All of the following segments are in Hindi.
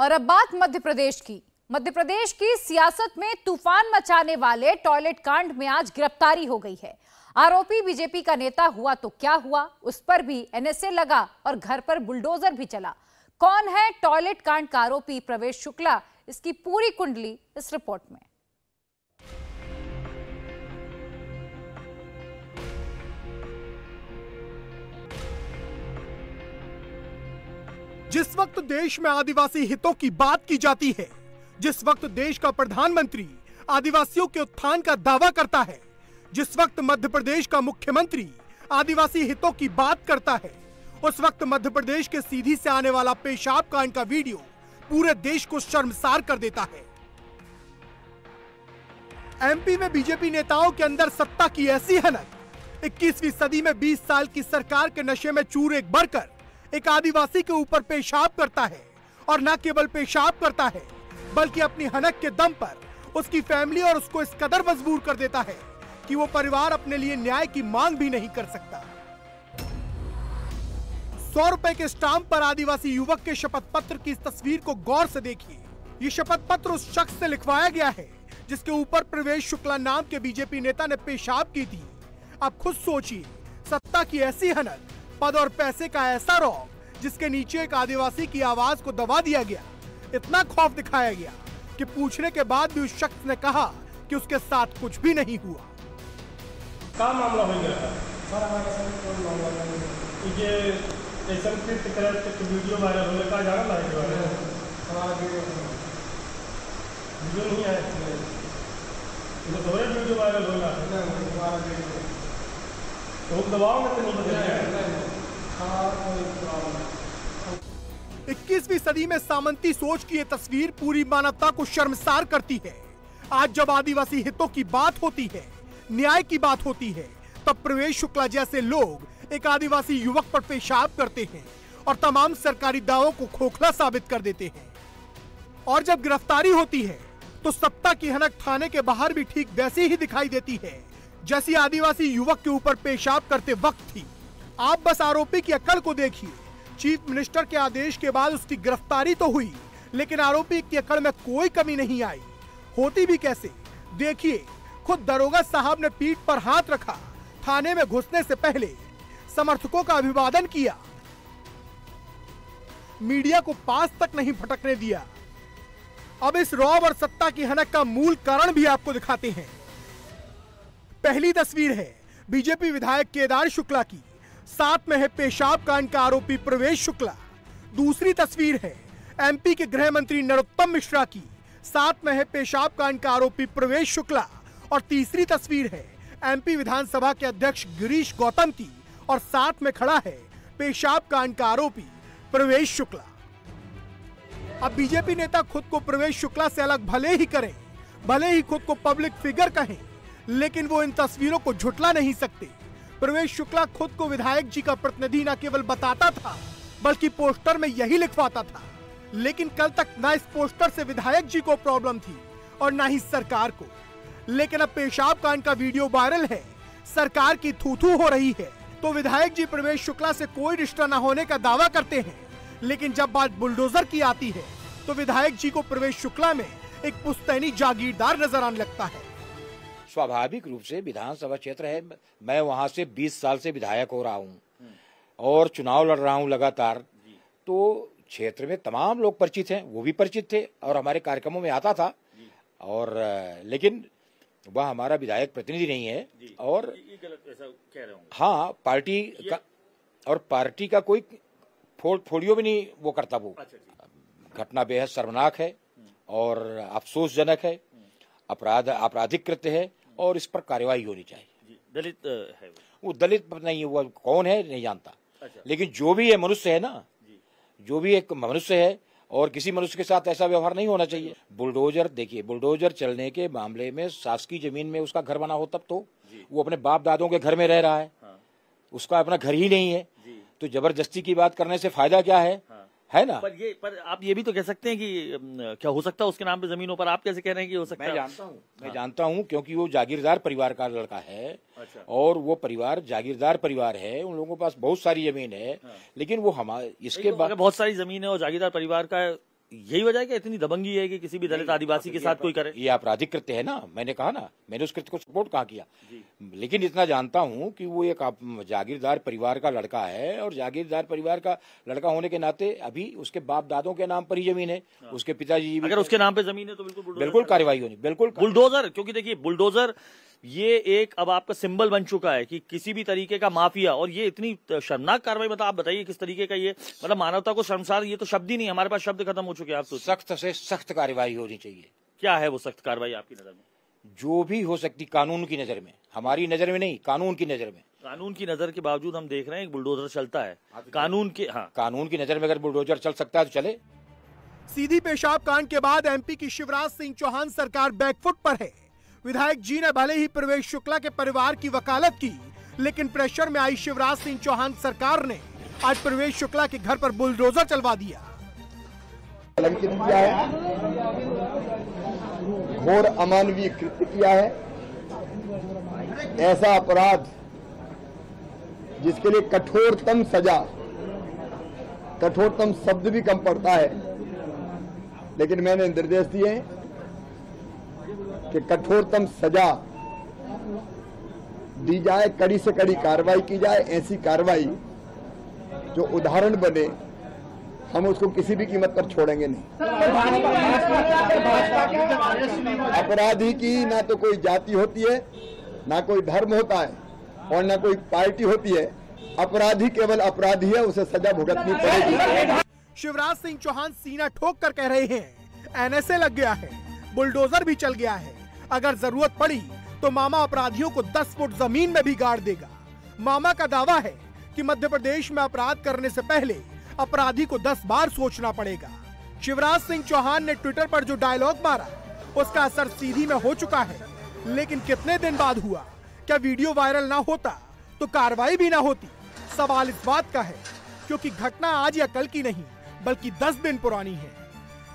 और अब बात मध्य प्रदेश की। मध्य प्रदेश की सियासत में तूफान मचाने वाले टॉयलेट कांड में आज गिरफ्तारी हो गई है। आरोपी बीजेपी का नेता हुआ तो क्या हुआ, उस पर भी एनएसए लगा और घर पर बुलडोजर भी चला। कौन है टॉयलेट कांड का आरोपी प्रवेश शुक्ला, इसकी पूरी कुंडली इस रिपोर्ट में। जिस वक्त देश में आदिवासी हितों की बात की जाती है, जिस वक्त देश का प्रधानमंत्री आदिवासियों के उत्थान का दावा करता है, जिस वक्त मध्य प्रदेश का मुख्यमंत्री आदिवासी हितों की बात करता है, उस वक्त मध्य प्रदेश के सीधी से आने वाला पेशाब कांड का वीडियो पूरे देश को शर्मसार कर देता है। एमपी में बीजेपी नेताओं के अंदर सत्ता की ऐसी हनक, 21वीं सदी में 20 साल की सरकार के नशे में चूर एक बढ़कर एक आदिवासी के ऊपर पेशाब करता है, और न केवल पेशाब करता है बल्कि अपनी हनक के दम पर उसकी फैमिली और उसको इस कदर मजबूर कर देता है कि वो परिवार अपने लिए न्याय की मांग भी नहीं कर सकता। 100 रुपए के स्टाम्प पर आदिवासी युवक के शपथ पत्र की इस तस्वीर को गौर से देखिए। ये शपथ पत्र उस शख्स से लिखवाया गया है जिसके ऊपर प्रवेश शुक्ला नाम के बीजेपी नेता ने पेशाब की थी। अब खुद सोचिए, सत्ता की ऐसी हनक, पद और पैसे का ऐसा रौब, जिसके नीचे एक आदिवासी की आवाज को दबा दिया गया, इतना खौफ दिखाया गया कि पूछने के बाद भी उस शख्स ने कहा कि उसके साथ कुछ भी नहीं हुआ। क्या मामला हो गया? ये ऐसा वीडियो वायरल होने का जाना था के बारे में हमारा वीडियो नहीं आया, तो दोबारा वीडियो वायरल होगा तो दबाव में तो नहीं बदलेगा। 21वीं सदी में सामंती सोच की ये तस्वीर पूरी मानवता को शर्मसार करती है। आज जब आदिवासी हितों की बात होती है, न्याय की बात होती है, तब प्रवेश शुक्ला जैसे लोग एक आदिवासी युवक पर पेशाब करते हैं और तमाम सरकारी दावों को खोखला साबित कर देते हैं। और जब गिरफ्तारी होती है तो सत्ता की हनक थाने के बाहर भी ठीक वैसी ही दिखाई देती है जैसी आदिवासी युवक के ऊपर पेशाब करते वक्त थी। आप बस आरोपी की अकल को देखिए। चीफ मिनिस्टर के आदेश के बाद उसकी गिरफ्तारी तो हुई, लेकिन आरोपी की अकड़ में कोई कमी नहीं आई। होती भी कैसे, देखिए। खुद दरोगा साहब ने पीठ पर हाथ रखा, थाने में घुसने से पहले समर्थकों का अभिवादन किया, मीडिया को पास तक नहीं फटकने दिया। अब इस रौब और सत्ता की हनक का मूल कारण भी आपको दिखाते हैं। पहली तस्वीर है बीजेपी विधायक केदार शुक्ला की, साथ में है पेशाब कांड का आरोपी प्रवेश शुक्ला। दूसरी तस्वीर है एमपी के गृह मंत्री नरोत्तम मिश्रा की, साथ में है पेशाब कांड का आरोपी प्रवेश शुक्ला। और तीसरी तस्वीर है एमपी विधानसभा के अध्यक्ष गिरीश गौतम की, और साथ में खड़ा है पेशाब कांड का आरोपी प्रवेश शुक्ला। अब बीजेपी नेता खुद को प्रवेश शुक्ला से अलग भले ही करें, भले ही खुद को पब्लिक फिगर कहें, लेकिन वो इन तस्वीरों को झुठला नहीं सकते। प्रवेश शुक्ला खुद को विधायक जी का प्रतिनिधि न केवल बताता था बल्कि पोस्टर में यही लिखवाता था। लेकिन कल तक ना इस पोस्टर से विधायक जी को प्रॉब्लम थी और ना ही सरकार को। लेकिन अब पेशाब कांड का वीडियो वायरल है, सरकार की थू-थू हो रही है, तो विधायक जी प्रवेश शुक्ला से कोई रिश्ता न होने का दावा करते हैं। लेकिन जब बात बुलडोजर की आती है तो विधायक जी को प्रवेश शुक्ला में एक पुश्तैनी जागीरदार नजर आने लगता है। स्वाभाविक रूप से विधानसभा क्षेत्र है, मैं वहां से 20 साल से विधायक हो रहा हूं और चुनाव लड़ रहा हूं लगातार, तो क्षेत्र में तमाम लोग परिचित हैं, वो भी परिचित थे और हमारे कार्यक्रमों में आता था। और लेकिन वह हमारा विधायक प्रतिनिधि नहीं है और ये गलत ऐसा कह रहे होंगे। हाँ, पार्टी का और पार्टी का कोई फोड़ियो भी नहीं वो करता। वो घटना बेहद शर्मनाक है और अफसोसजनक है, आपराधिक कृत्य है और इस पर कार्रवाई होनी चाहिए। दलित है वो दलित नहीं है, वो कौन है नहीं जानता। लेकिन जो भी है मनुष्य है ना, जो भी एक मनुष्य है और किसी मनुष्य के साथ ऐसा व्यवहार नहीं होना चाहिए। बुलडोजर देखिए, बुलडोजर चलने के मामले में शासकीय जमीन में उसका घर बना हो तब तो वो अपने बाप दादों के घर में रह रहा है, उसका अपना घर ही नहीं है, तो जबरदस्ती की बात करने से फायदा क्या है ना। पर आप ये भी तो कह सकते हैं कि क्या हो सकता है उसके नाम पे जमीनों पर, आप कैसे कह रहे हैं कि हो सकता है? मैं जानता हूँ क्योंकि वो जागीरदार परिवार का लड़का है। अच्छा। और वो परिवार जागीरदार परिवार है, उन लोगों के पास बहुत सारी जमीन है। लेकिन वो हमारे इसके बाद बहुत सारी जमीन है और जागीरदार परिवार का है, यही वजह है कि इतनी दबंगी है कि किसी भी दलित आदिवासी के साथ कोई करे? ये आपराधिक कृत्य है ना, मैंने कहा ना, मैंने उस कृत्य को सपोर्ट कहाँ किया। लेकिन इतना जानता हूं कि वो एक जागीरदार परिवार का लड़का है, और जागीरदार परिवार का लड़का होने के नाते अभी उसके बाप दादों के नाम पर ही जमीन है, उसके पिताजी अगर उसके नाम पे जमीन है तो बिल्कुल कार्रवाई होनी, बिल्कुल बुलडोजर। क्योंकि देखिए बुलडोजर ये एक अब आपका सिंबल बन चुका है कि किसी भी तरीके का माफिया, और ये इतनी शर्मनाक कार्रवाई, मतलब आप बताइए किस तरीके का ये, मतलब मानवता को शर्मसार, ये तो शब्द ही नहीं, हमारे पास शब्द खत्म हो चुके हैं। आप तो सख्त से सख्त कार्रवाई होनी चाहिए। क्या है वो सख्त कार्रवाई आपकी नजर में? जो भी हो सकती, कानून की नजर में, हमारी नजर में नहीं, कानून की नजर में। कानून की नजर के बावजूद हम देख रहे हैं एक बुलडोजर चलता है कानून के, कानून की नजर में अगर बुलडोजर चल सकता है तो चले। सीधी पेशाब कांड के बाद एमपी की शिवराज सिंह चौहान सरकार बैकफुट पर है। विधायक जी ने भले ही प्रवेश शुक्ला के परिवार की वकालत की, लेकिन प्रेशर में आई शिवराज सिंह चौहान सरकार ने आज प्रवेश शुक्ला के घर पर बुलडोजर चलवा दिया। कलंकित किया है, घोर अमानवीय कृत्य किया है। ऐसा अपराध जिसके लिए कठोरतम सजा, कठोरतम शब्द भी कम पड़ता है, लेकिन मैंने निर्देश दिए कि कठोरतम सजा दी जाए, कड़ी से कड़ी कार्रवाई की जाए। ऐसी कार्रवाई जो उदाहरण बने, हम उसको किसी भी कीमत पर छोड़ेंगे नहीं। अपराधी की ना तो कोई जाति होती है, ना कोई धर्म होता है, और ना कोई पार्टी होती है। अपराधी केवल अपराधी है, उसे सजा भुगतनी पड़ेगी। शिवराज सिंह चौहान सीना ठोक कर कह रहे हैं, एनएसए लग गया है, बुलडोजर भी चल गया है, अगर जरूरत पड़ी तो मामा अपराधियों को 10 फुट जमीन में भी गाड़ देगा। मामा का दावा है कि मध्य प्रदेश में अपराध करने से पहले अपराधी को 10 बार सोचना पड़ेगा। शिवराज सिंह चौहान ने ट्विटर पर जो डायलॉग मारा, उसका असर सीधी में हो चुका है। लेकिन कितने दिन बाद हुआ? क्या वीडियो वायरल ना होता तो कार्रवाई भी ना होती? सवाल इस बात का है क्योंकि घटना आज या कल की नहीं, बल्कि 10 दिन पुरानी है।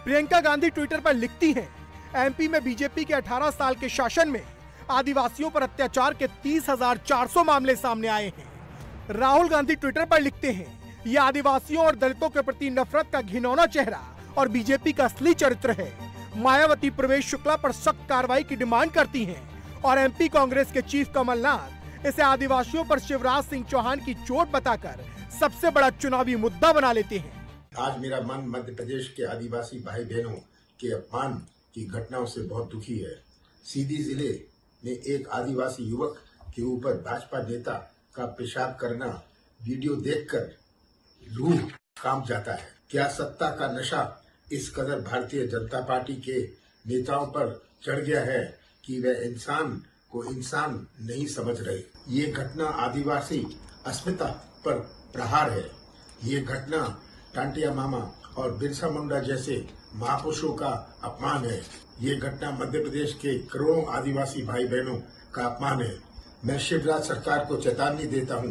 प्रियंका गांधी ट्विटर पर लिखती हैं, एमपी में बीजेपी के 18 साल के शासन में आदिवासियों पर अत्याचार के 30,400 मामले सामने आए हैं। राहुल गांधी ट्विटर पर लिखते हैं, यह आदिवासियों और दलितों के प्रति नफरत का घिनौना चेहरा और बीजेपी का असली चरित्र है। मायावती प्रवेश शुक्ला पर सख्त कार्रवाई की डिमांड करती हैं और एमपी कांग्रेस के चीफ कमलनाथ इसे आदिवासियों पर शिवराज सिंह चौहान की चोट बताकर सबसे बड़ा चुनावी मुद्दा बना लेते हैं। आज मेरा मन मध्य प्रदेश के आदिवासी भाई बहनों के अपमान की घटनाओं से बहुत दुखी है। सीधी जिले में एक आदिवासी युवक के ऊपर भाजपा नेता का पेशाब करना वीडियो देखकर रूह कांप जाता है। क्या सत्ता का नशा इस कदर भारतीय जनता पार्टी के नेताओं पर चढ़ गया है कि वे इंसान को इंसान नहीं समझ रहे। ये घटना आदिवासी अस्मिता पर प्रहार है। ये घटना टांटिया मामा और बिरसा मुंडा जैसे महापुरुषों का अपमान है। ये घटना मध्य प्रदेश के करोड़ों आदिवासी भाई बहनों का अपमान है। मैं शिवराज सरकार को चेतावनी देता हूं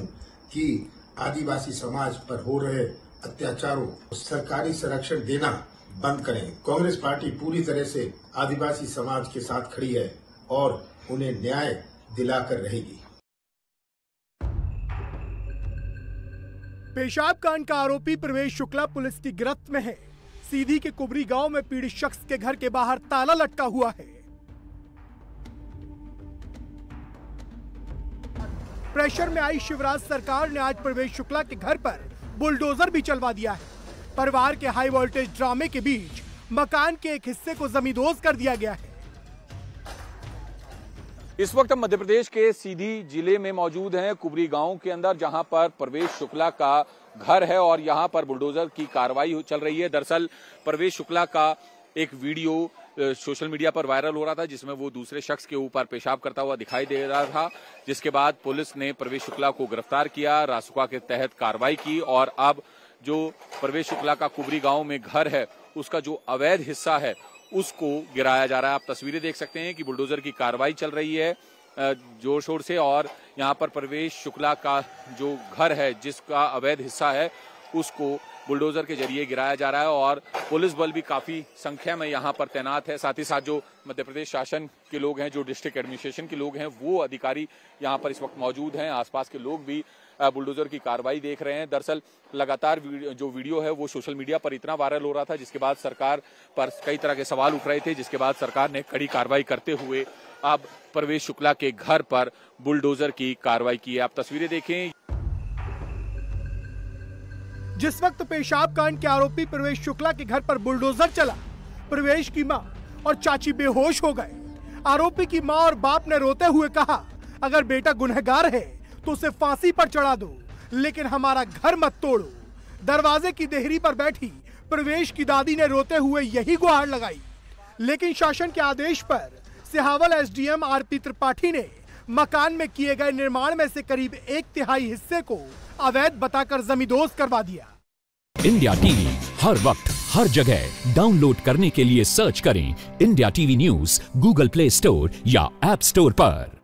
कि आदिवासी समाज पर हो रहे अत्याचारों को सरकारी संरक्षण देना बंद करें। कांग्रेस पार्टी पूरी तरह से आदिवासी समाज के साथ खड़ी है और उन्हें न्याय दिलाकर रहेगी। पेशाब कांड का आरोपी प्रवेश शुक्ला पुलिस की गिरफ्त में है। सीधी के कुबरी गांव में पीड़ित शख्स के घर के बाहर ताला लटका हुआ है। प्रेशर में आई शिवराज सरकार ने आज प्रवेश शुक्ला के घर पर बुलडोजर भी चलवा दिया है। परिवार के हाई वोल्टेज ड्रामे के बीच मकान के एक हिस्से को जमींदोज कर दिया गया है। इस वक्त हम मध्य प्रदेश के सीधी जिले में मौजूद हैं, कुबरी गांव के अंदर, जहां पर प्रवेश शुक्ला का घर है और यहां पर बुलडोजर की कार्रवाई चल रही है। दरअसल प्रवेश शुक्ला का एक वीडियो सोशल मीडिया पर वायरल हो रहा था, जिसमें वो दूसरे शख्स के ऊपर पेशाब करता हुआ दिखाई दे रहा था, जिसके बाद पुलिस ने प्रवेश शुक्ला को गिरफ्तार किया, रासुका के तहत कार्रवाई की और अब जो प्रवेश शुक्ला का कुबरी गांव में घर है, उसका जो अवैध हिस्सा है उसको गिराया जा रहा है। आप तस्वीरें देख सकते हैं कि बुलडोजर की कार्रवाई चल रही है जोर शोर से, और यहाँ पर प्रवेश शुक्ला का जो घर है, जिसका अवैध हिस्सा है, उसको बुलडोजर के जरिए गिराया जा रहा है और पुलिस बल भी काफी संख्या में यहाँ पर तैनात है। साथ ही साथ जो मध्य प्रदेश शासन के लोग हैं, जो डिस्ट्रिक्ट एडमिनिस्ट्रेशन के लोग हैं, वो अधिकारी यहाँ पर इस वक्त मौजूद हैं। आसपास के लोग भी बुलडोजर की कार्रवाई देख रहे हैं। दरअसल लगातार जो वीडियो है वो सोशल मीडिया पर इतना वायरल हो रहा था, जिसके बाद सरकार पर कई तरह के सवाल उठ रहे थे, जिसके बाद सरकार ने कड़ी कार्रवाई करते हुए अब प्रवेश शुक्ला के घर पर बुलडोजर की कार्रवाई की है। आप तस्वीरें देखें। जिस वक्त पेशाब कांड के आरोपी प्रवेश शुक्ला के घर पर बुलडोजर चला, प्रवेश की मां और चाची बेहोश हो गए। आरोपी की मां और बाप ने रोते हुए कहा, अगर बेटा गुनहगार है तो उसे फांसी पर चढ़ा दो, लेकिन हमारा घर मत तोड़ो। दरवाजे की देहरी पर बैठी प्रवेश की दादी ने रोते हुए यही गुहार लगाई, लेकिन शासन के आदेश पर सिहावल एसडीएम आरपी त्रिपाठी ने मकान में किए गए निर्माण में से करीब 1/3 हिस्से को अवैध बताकर जमींदोज करवा दिया। इंडिया टीवी हर वक्त हर जगह डाउनलोड करने के लिए सर्च करें India TV news Google play store या ऐप स्टोर पर।